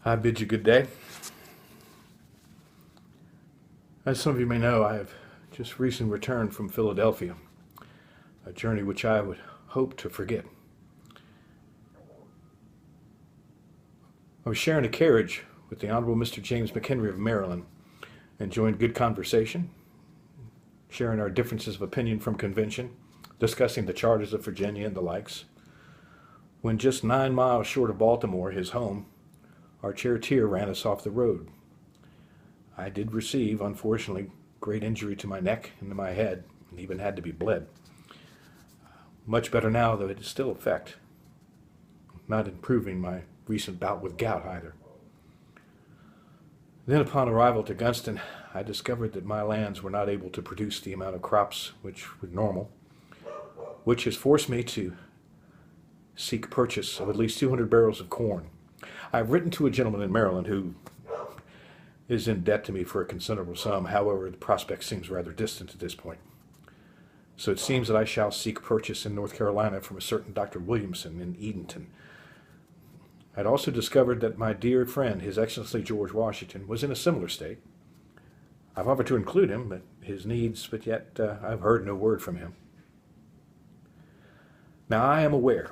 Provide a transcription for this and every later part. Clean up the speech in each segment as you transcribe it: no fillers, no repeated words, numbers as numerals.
I bid you good day. As some of you may know, I have just recently returned from Philadelphia, a journey which I would hope to forget. I was sharing a carriage with the Honorable Mr. James McHenry of Maryland, enjoying good conversation, sharing our differences of opinion from convention, discussing the charters of Virginia and the likes. When just 9 miles short of Baltimore, his home, our charioteer ran us off the road. I did receive, unfortunately, great injury to my neck and to my head, and even had to be bled. Much better now, though it is still effect. Not improving my recent bout with gout either. Then upon arrival to Gunston, I discovered that my lands were not able to produce the amount of crops which were normal, which has forced me to seek purchase of at least 200 barrels of corn. I've written to a gentleman in Maryland who is in debt to me for a considerable sum. However, the prospect seems rather distant at this point. So it seems that I shall seek purchase in North Carolina from a certain Dr. Williamson in Edenton. I'd also discovered that my dear friend, His Excellency George Washington, was in a similar state. I've offered to include him, but his needs, but yet I've heard no word from him. Now I am aware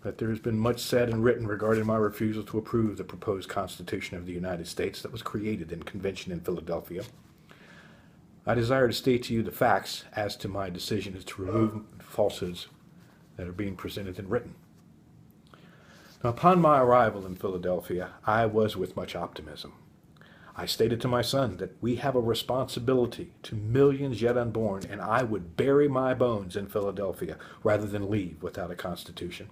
that there has been much said and written regarding my refusal to approve the proposed Constitution of the United States that was created in convention in Philadelphia. I desire to state to you the facts as to my decision is to remove falsehoods that are being presented and written. Now, upon my arrival in Philadelphia, I was with much optimism. I stated to my son that we have a responsibility to millions yet unborn, and I would bury my bones in Philadelphia rather than leave without a Constitution.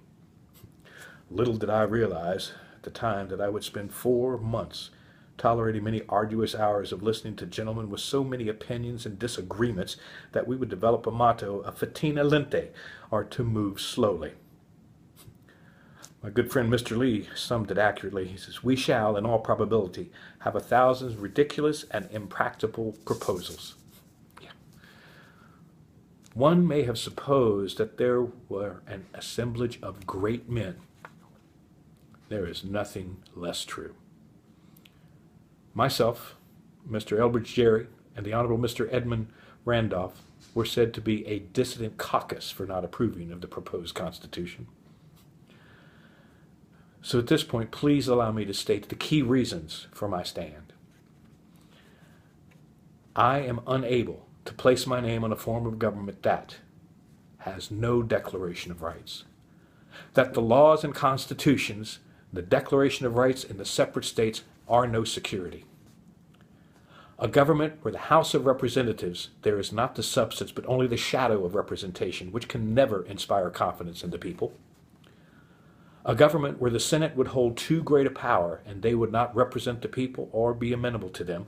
Little did I realize at the time that I would spend 4 months tolerating many arduous hours of listening to gentlemen with so many opinions and disagreements that we would develop a motto of fatina lente, or to move slowly. My good friend Mr. Lee summed it accurately. He says, "We shall, in all probability, have 1,000 ridiculous and impracticable proposals." Yeah. One may have supposed that there were an assemblage of great men. There is nothing less true. Myself, Mr. Elbridge Gerry, and the Honorable Mr. Edmund Randolph were said to be a dissident caucus for not approving of the proposed Constitution. So at this point, please allow me to state the key reasons for my stand. I am unable to place my name on a form of government that has no Declaration of Rights, that the laws and constitutions, the Declaration of Rights in the separate states are no security. A government where the House of Representatives, there is not the substance but only the shadow of representation, which can never inspire confidence in the people. A government where the Senate would hold too great a power and they would not represent the people or be amenable to them.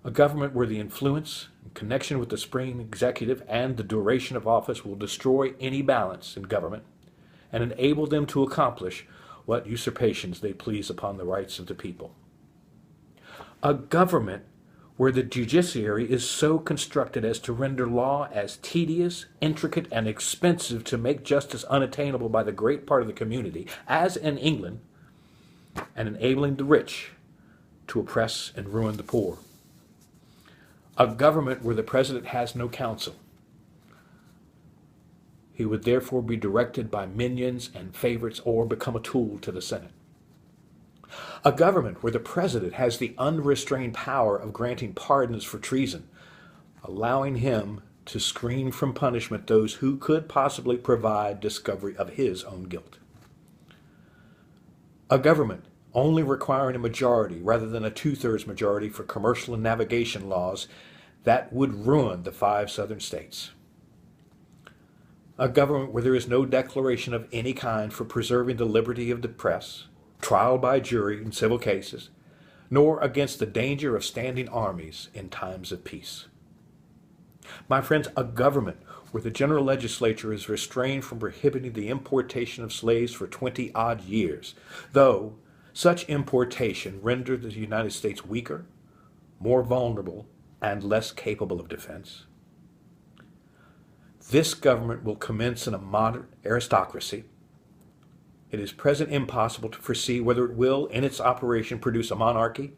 A government where the influence and connection with the supreme executive and the duration of office will destroy any balance in government and enable them to accomplish what usurpations they please upon the rights of the people. A government where the judiciary is so constructed as to render law as tedious, intricate, and expensive to make justice unattainable by the great part of the community, as in England, and enabling the rich to oppress and ruin the poor. A government where the president has no counsel. He would therefore be directed by minions and favorites or become a tool to the Senate. A government where the president has the unrestrained power of granting pardons for treason, allowing him to screen from punishment those who could possibly provide discovery of his own guilt. A government only requiring a majority rather than a 2/3 majority for commercial and navigation laws that would ruin the 5 southern states. A government where there is no declaration of any kind for preserving the liberty of the press, trial by jury in civil cases, nor against the danger of standing armies in times of peace. My friends, a government where the general legislature is restrained from prohibiting the importation of slaves for 20-odd years, though such importation rendered the United States weaker, more vulnerable, and less capable of defense. This government will commence in a modern aristocracy it is present impossible to foresee whether it will, in its operation, produce a monarchy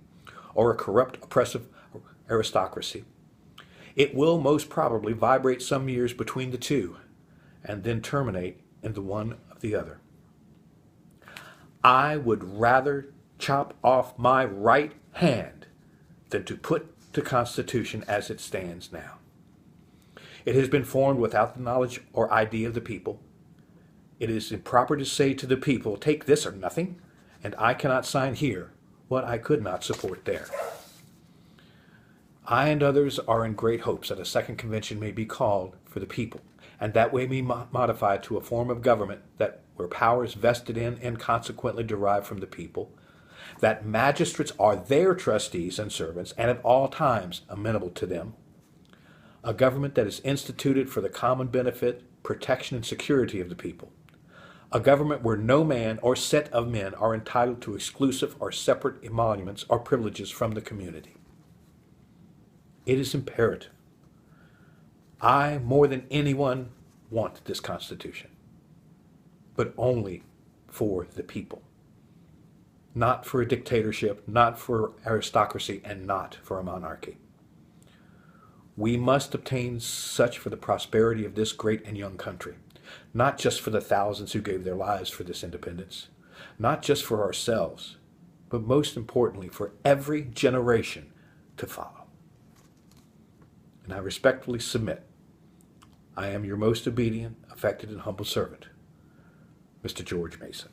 or a corrupt, oppressive aristocracy. It will most probably vibrate some years between the two, and then terminate in the one of the other. I would rather chop off my right hand than to put the Constitution as it stands now. It has been formed without the knowledge or idea of the people. It is improper to say to the people, take this or nothing, and I cannot sign here what I could not support there. I and others are in great hopes that a second convention may be called for the people, and that way be modified to a form of government that where powers vested in and consequently derived from the people, that magistrates are their trustees and servants, and at all times amenable to them, a government that is instituted for the common benefit, protection, and security of the people, a government where no man or set of men are entitled to exclusive or separate emoluments or privileges from the community. It is imperative. I, more than anyone, want this Constitution, but only for the people. Not for a dictatorship, not for aristocracy, and not for a monarchy. We must obtain such for the prosperity of this great and young country, not just for the thousands who gave their lives for this independence, not just for ourselves, but most importantly for every generation to follow. And I respectfully submit, I am your most obedient, affected, and humble servant, Mr. George Mason.